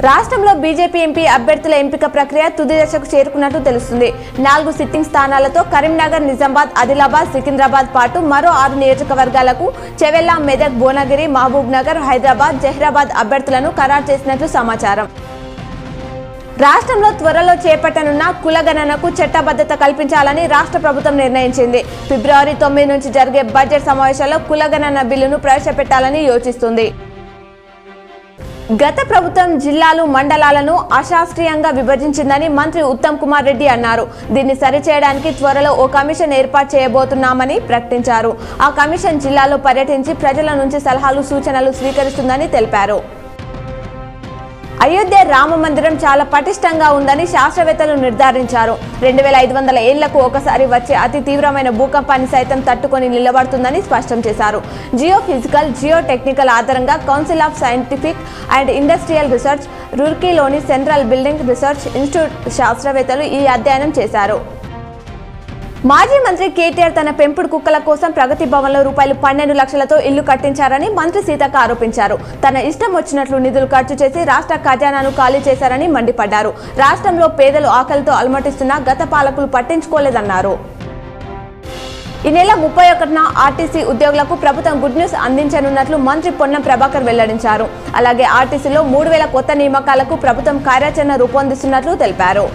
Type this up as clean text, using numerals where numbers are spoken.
రాష్ట్రంలో BJP MP అభ్యర్థుల ఎంపిక ప్రక్రియ తుది దశకు చేరుకున్నట్టు తెలుస్తుంది. 4 సిట్టింగ్ స్థానాలతో కరీంనగర్, నిజామాబాద్, ఆదిలాబాద్, సికింద్రాబాద్ పాటు మరో 6 నియోజకవర్గాలకు చెవెళ్ల, మెదక్, భువనగిరి, మహబూబ్ నగర్, హైదరాబాద్, జహీరాబాద్ అభ్యర్థులను ఖరారు చేసినట్లు సమాచారం. రాష్ట్రంలో త్వరలో చేపట్టనున్న కులగణనకు చట్టబద్ధత కల్పించాలని రాష్ట్ర ప్రభుత్వం నిర్ణయించింది. ఫిబ్రవరి 9 నుంచి జరిగే బడ్జెట్ సమావేశాల్లో కులగణన బిల్లును ప్రవేశపెట్టాలని యోచిస్తుంది. గత ప్రభుత్వం జిల్లాలు, మండలాలను అశాస్త్రీయంగా విభజించిందని మంత్రి ఉత్తమ్ కుమార్ రెడ్డి అన్నారు. దీన్ని సరిచేయడానికి త్వరలో ఓ కమిషన్ ఏర్పాటు చేయబోతున్నామని ప్రకటించారు. ఆ కమిషన్ జిల్లాలో పర్యటించి ప్రజల నుంచి సలహాలు, సూచనలు స్వీకరిస్తుందని తెలిపారు. అయోధ్య రామ మందిరం చాలా పటిష్టంగా ఉందని శాస్త్రవేత్తలు నిర్ధారించారు. 2500 ఏళ్లకు ఒకసారి వచ్చే అతి తీవ్రమైన భూకంపాన్ని సైతం తట్టుకొని నిలబడుతుందని స్పష్టం చేశారు. జియో ఫిజికల్, జియో టెక్నికల్ ఆధారంగా council of scientific and industrial research, రూర్కీలోని సెంట్రల్ బిల్డింగ్ రీసెర్చ్ ఇన్స్టిట్యూట్ శాస్త్రవేత్తలు ఈ అధ్యయనం చేశారు. మాజీ మంత్రి కేటీఆర్ తన పెంపుడు కుక్కల కోసం ప్రగతి భవన్లో ₹12 లక్షలతో ఇల్లు కట్టించారని మంత్రి సీతక్క ఆరోపించారు. తన ఇష్టం వచ్చినట్లు నిధులు ఖర్చు చేసి రాష్ట్ర ఖజానాను ఖాళీ చేశారని మండిపడ్డారు. రాష్ట్రంలో పేదలు ఆకలితో అలమటిస్తున్నా గత పాలకులు పట్టించుకోలేదన్నారు. ఈ నెల 31న ఆర్టీసీ ఉద్యోగులకు ప్రభుత్వం గుడ్ న్యూస్ అందించనున్నట్లు మంత్రి పొన్నం ప్రభాకర్ వెల్లడించారు. అలాగే ఆర్టీసీలో 3000 కొత్త నియామకాలకు ప్రభుత్వం కార్యాచరణ రూపొందిస్తున్నట్లు తెలిపారు.